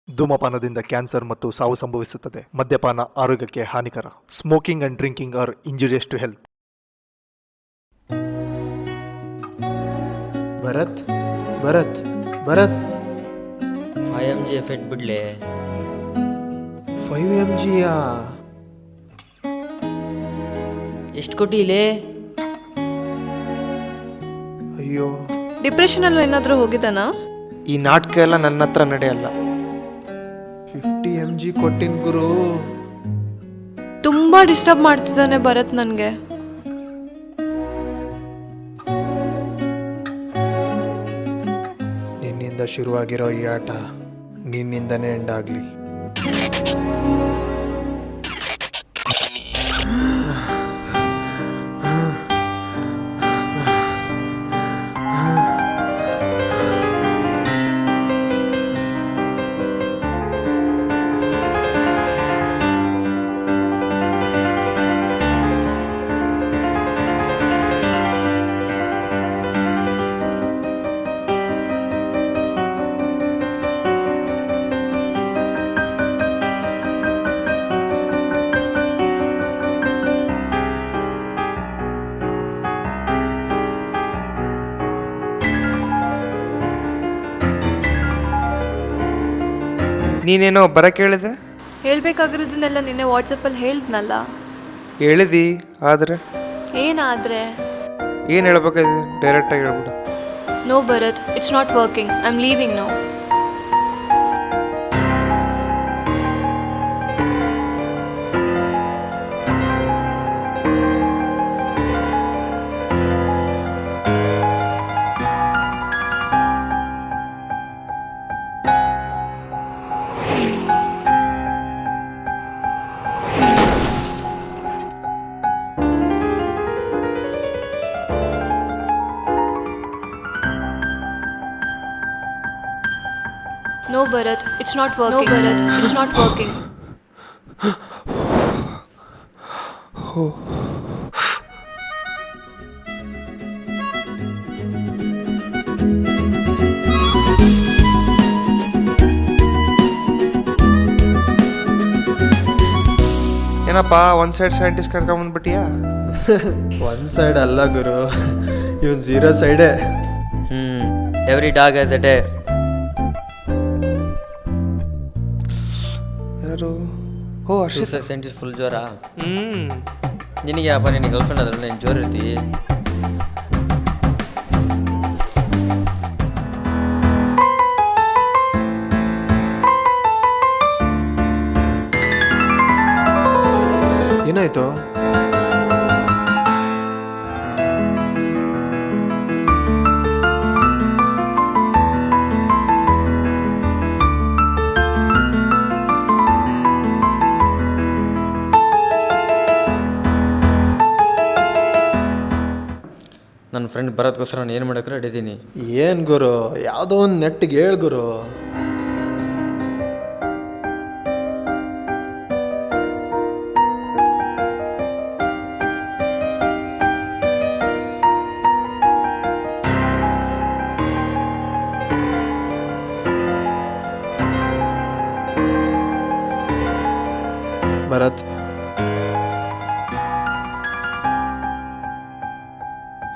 ಧೂಮಪಾನದಿಂದ cancer ಮತ್ತು ಸಾವು ಸಂಭವಿಸುತ್ತದೆ. ಮದ್ಯಪಾನ ಆರೋಗ್ಯಕ್ಕೆ ಹಾನಿಕರ. Smoking and drinking are injurious to health. Bharat Bharat Bharat 5 mg effect ಬಿಡ್ಲೆ. 5 mg ಎಷ್ಟು ಕೊಟ್ಟಿಲೆ? ಅಯ್ಯೋ, ಡಿಪ್ರೆಷನ್ ಅಲ್ಲಿ ಏನಾದರೂ ಹೋಗಿದ್ದಾನಾ? ಈ ನಾಟಕ ಎಲ್ಲ ನನ್ನ ಹತ್ರ ನಡೆಯಲ್ಲ. 50 mg ಕೊಟ್ಟಿನ್ ಗುರು. ತುಂಬಾ ಡಿಸ್ಟರ್ಬ್ ಮಾಡ್ತಿದ್ದಾನೆ ಭರತ್ ನನಗೆ. ನಿನ್ನಿಂದ ಶುರುವಾಗಿರೋ ಈ ಆಟ ನಿನ್ನಿಂದನೇ ಎಂಡ್ ಆಗ್ಲಿ. ನೀನೇನೋ ಬರಕ್ಕೆ ಹೇಳಿದೆ? ಹೇಳ್ಬೇಕಾಗಿರೋದನ್ನೆಲ್ಲ ನಿನ್ನೆ ವಾಟ್ಸಪ್ಪಲ್ಲಿ ಹೇಳ್ದ್ನಲ್ಲ. ಹೇಳಿದಿ, ಆದರೆ ಏನಾದ್ರೆ? ಏನು ಹೇಳ್ಬೇಕಾಗಿದೆ? ಡೈರೆಕ್ಟಾಗಿ ಹೇಳ್ಬಿಡು. No Bharat, it's not working. I am leaving now. No Bharat, it's not working. No Bharat, it's not working. ಏನಪ್ಪ ಒನ್ ಸೈಡ್ ಸೈಂಟಿಸ್ಟ್ ಕರ್ಕೊಂಬಂದ್ಬಿಟ್ಟಿಯಾ? ಒನ್ ಸೈಡ್ ಅಲ್ಲ ಗುರು, ಇವನ್ 0 ಸೈಡೇ. Every dog has a day. ಯಾರು? ಓ ಹರ್ಷಿತ್. ಸೈಂಟಿಸ್ಟ್ ಫುಲ್ ಜೋರ. ಹ್ಞೂ, ನಿನಗೆ ಅಪ್ಪ, ನಿನಗೆ ಗರ್ಲ್ಫ್ರೆಂಡ್ ಅದ್ರಲ್ಲಿ ನೀನು ಜೋರ್ ಇರ್ತಿ. ಏನಾಯ್ತು? ನನ್ನ ಫ್ರೆಂಡ್ ಬರೋದಕ್ಕೋಸ್ಕರ ನಾನು ಏನು ಮಾಡೋಕೆ ರೆಡಿ ಇದ್ದೀನಿ. ಏನ್ ಗುರು, ಯಾವುದೋ ಒಂದು ನೆಟ್ಟಿಗೆ ಹೇಳ್ ಗುರು. ಭರತ್,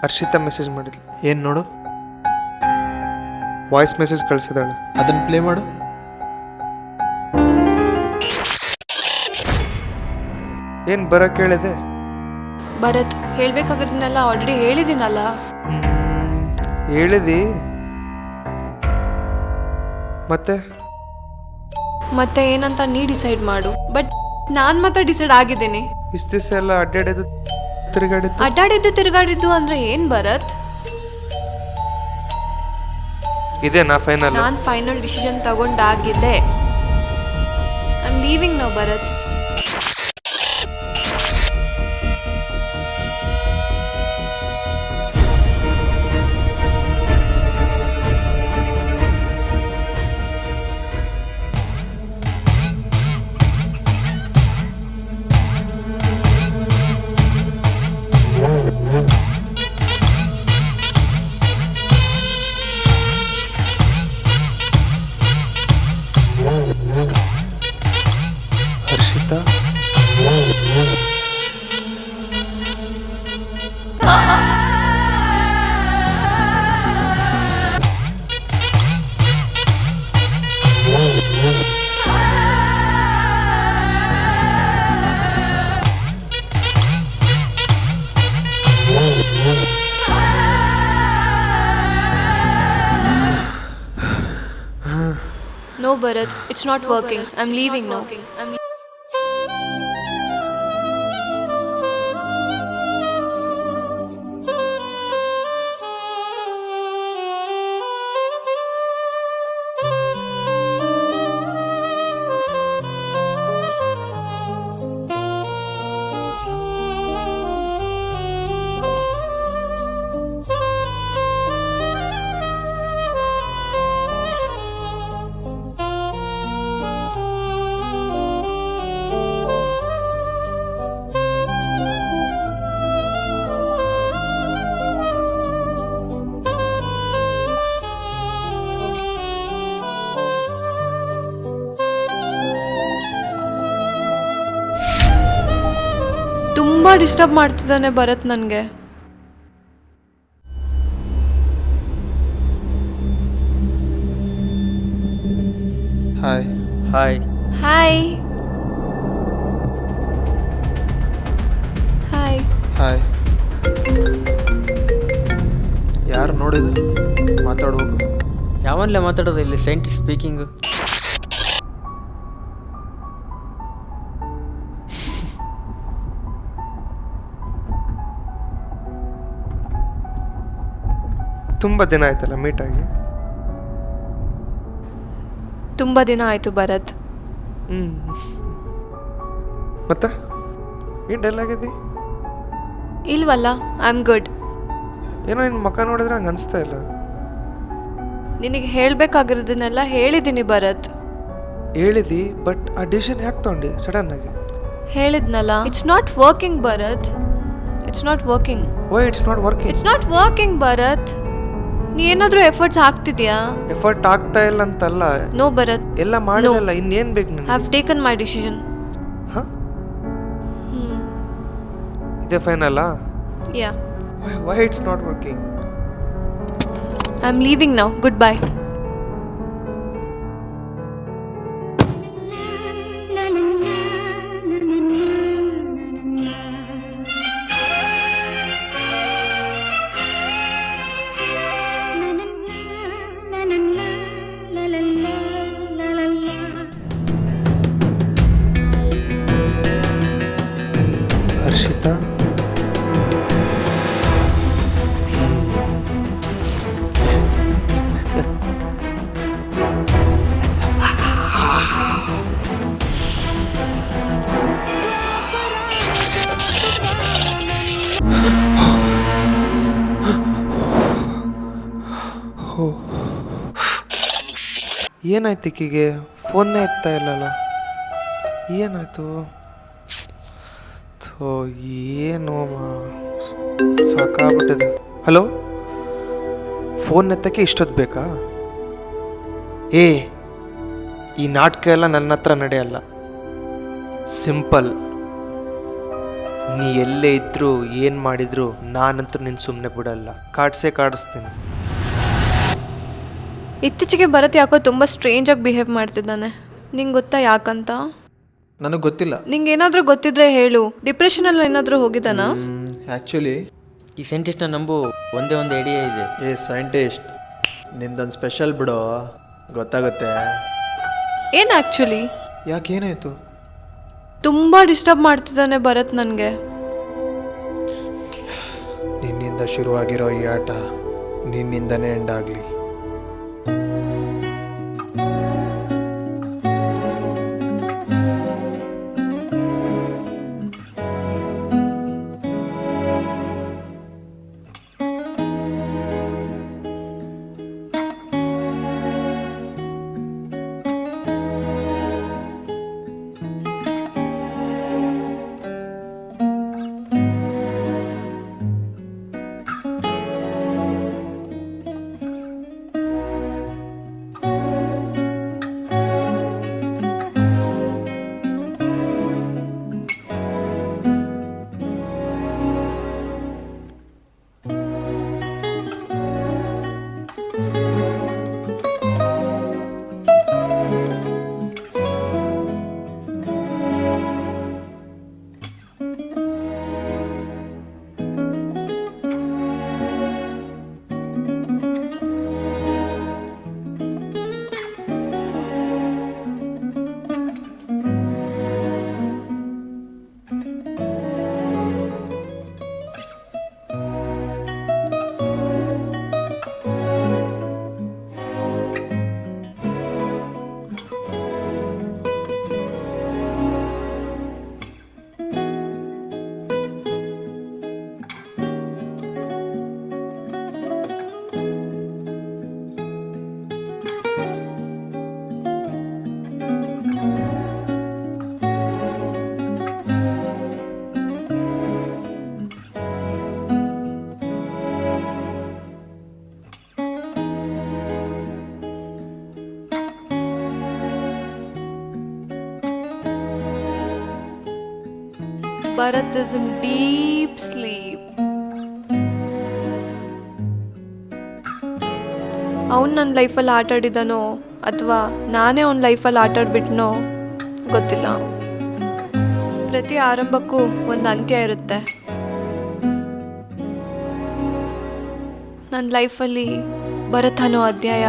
ಹರ್ಷಿತಾ ಮೆಸೇಜ್ ಮಾಡಿದ್ಲು. ಏನ್ ನೋಡು, ವಾಯ್ಸ್ ಮೆಸೇಜ್ ಕಳಿಸಿದಾಳೆ. ಅದನ್ನ ಪ್ಲೇ ಮಾಡು. ಏನು ಬರಕ್ಕೆ ಹೇಳಿದೆ? ಭರತ್, ಹೇಳ್ಬೇಕಾಗಿರೋದನ್ನೆಲ್ಲ ಆಲ್ರೆಡಿ ಹೇಳಿದ್ದೀನಲ್ಲ. ಹೇಳಿದಿ, ಮತ್ತೆ ಏನಂತ ನೀ ಡಿಸೈಡ್ ಮಾಡು. ಬಟ್ ನಾನು ಮಾತ್ರ ಡಿಸೈಡ್ ಆಗಿದ್ದೀನಿ. ಇಷ್ಟು ದಿವಸ ಎಲ್ಲ ಅಡ್ಡಾಡಿದ್ದು ತಿರುಗಾಡಿದ್ದು ತಿರುಗಾಡಿದ್ದು ಅಂದ್ರೆ ಏನ್ ಭರತ್? ಇದೇನಾ ಫೈನಲ್? ನಾನು ಫೈನಲ್ ಡಿಸಿಷನ್ ತಗೊಂಡಾಗಿದೆ. I am leaving now Bharat. No, Bharat, it's not working. I'm leaving now. ತುಂಬ ಡಿಸ್ಟರ್ಬ್ ಮಾಡ್ತಿದ್ದಾನೆ ಭರತ್ ನನಗೆ. Hi. Hi. Hi hi. Hi. ಯಾರು ನೋಡಿದು ಮಾತಾಡೋದು? ಯಾವನ್ಲೇ ಮಾತಾಡೋದು ಇಲ್ಲಿ ಸೈಂಟಿಸ್ಟ್ ಸ್ಪೀಕಿಂಗು? ತುಂಬ ದಿನ ಆಯ್ತಲ್ಲ ಮೀಟ್ ಆಗಿ. ತುಂಬ ದಿನ ಆಯಿತು ಭರತ್. ಮತ್ತೆ ಏನು ಡಲ್ ಆಗಿದ್ದಿ? ಇಲ್ವಲ್ಲ, ಐ ಆಮ್ ಗುಡ್. ಏನೋ ನಿನ್ನ ಮುಖ ನೋಡಿದ್ರೆ ಹಂಗೆ ಅನಿಸ್ತಾ ಇಲ್ಲ. ನಿನಗೆ ಹೇಳಬೇಕಾಗಿರೋದನ್ನೆಲ್ಲ ಹೇಳಿದ್ದೀನಿ ಭರತ್. ಹೇಳಿದಿ, ಬಟ್ ಆ ಡಿಸಿಷನ್ ಯಾಕೆ ತೊಗೊಂಡು ಸಡನ್ನಾಗಿ? ಹೇಳಿದ್ನಲ್ಲ, it's not working Bharat. It's not working. Why it's not working? It's not working Bharat. ನೀ ಏನಾದರೂ ಎಫರ್ಟ್ಸ್ ಹಾಕ್ತಿದ್ಯಾ? ಎಫರ್ಟ್ ಆಗ್ತಾ ಇಲ್ಲ ಅಂತಲ್ಲ. ನೋ ಭರತ್. ಎಲ್ಲ ಮಾಡಿದಲ್ಲ, ಇನ್ನೇನು ಬೇಕು ನನಗೆ? Have taken my decision. ಹಾಂ, ಇದೇ ಫೈನಲ್ಲಾ? Yeah. Why it's not working? I am leaving now. Good bye. Harshitha, ಏನಾಯ್ತು ಈಕಿಗೆ? ಫೋನ್ನೇ ಎತ್ತಾ ಇಲ್ಲಲ್ಲ, ಏನಾಯ್ತು? ಥೋ, ಏನು ಸಾಕಾಗ್ಬಿಟ್ಟಿದೆ. ಹಲೋ, ಫೋನ್ ಎತ್ತಕ್ಕೆ ಇಷ್ಟೊತ್ತು ಬೇಕಾ? ಈ ನಾಟಕ ಎಲ್ಲ ನನ್ನ ಹತ್ರ ನಡೆಯಲ್ಲ. ಸಿಂಪಲ್, ನೀ ಎಲ್ಲೇ ಇದ್ದರೂ ಏನು ಮಾಡಿದ್ರು ನಾನಂತೂ ನಿನ್ನ ಸುಮ್ಮನೆ ಬಿಡಲ್ಲ. ಕಾಡಿಸ್ತೀನಿ. ಇತ್ತೀಚೆಗೆ ಭರತ್ ಯಾಕೋ ತುಂಬ ಸ್ಟ್ರೇಂಜಾಗಿ ಬಿಹೇವ್ ಮಾಡ್ತಿದ್ದಾನೆ. ನಿಂಗೆ ಗೊತ್ತಾ ಯಾಕಂತ? ನನಗೆ ಗೊತ್ತಿಲ್ಲ. ನಿಂಗೆ ಏನಾದರೂ ಗೊತ್ತಿದ್ರೆ ಹೇಳು. ಡಿಪ್ರೆಷನಲ್ಲಿ ಏನಾದರೂ ಹೋಗಿದ್ದಾನಾ? ಆ್ಯಕ್ಚುಲಿ ಈ ಸೈಂಟಿಸ್ಟ್ನ ನಂಬು, ಒಂದೇ ಒಂದು ಐಡಿಯಾ ಇದೆ. ಸೈಂಟಿಸ್ಟ್, ನಿಂದೊಂದು ಸ್ಪೆಷಲ್ ಬಿಡೋ, ಗೊತ್ತಾಗುತ್ತೆ. ಏನು ಆ್ಯಕ್ಚುಲಿ? ಯಾಕೇನಾಯಿತು? ತುಂಬ ಡಿಸ್ಟರ್ಬ್ ಮಾಡ್ತಿದ್ದಾನೆ ಭರತ್ ನನಗೆ. ನಿನ್ನಿಂದ ಶುರುವಾಗಿರೋ ಈ ಆಟ ನಿನ್ನಿಂದನೇ ಎಂಡ್ ಆಗಲಿ. Bharat is in deep sleep. ಅವನು ನನ್ನ ಲೈಫಲ್ಲಿ ಆಟ ಆಡಿದಾನೋ ಅಥವಾ ನಾನೇ ಅವನ ಲೈಫಲ್ಲಿ ಆಟ ಆಡ್ಬಿಟ್ನೋ ಗೊತ್ತಿಲ್ಲ. ಪ್ರತಿ ಆರಂಭಕ್ಕೂ ಒಂದು ಅಂತ್ಯ ಇರುತ್ತೆ. ನನ್ನ ಲೈಫಲ್ಲಿ ಭರತ್ ಅನ್ನೋ ಅಧ್ಯಾಯ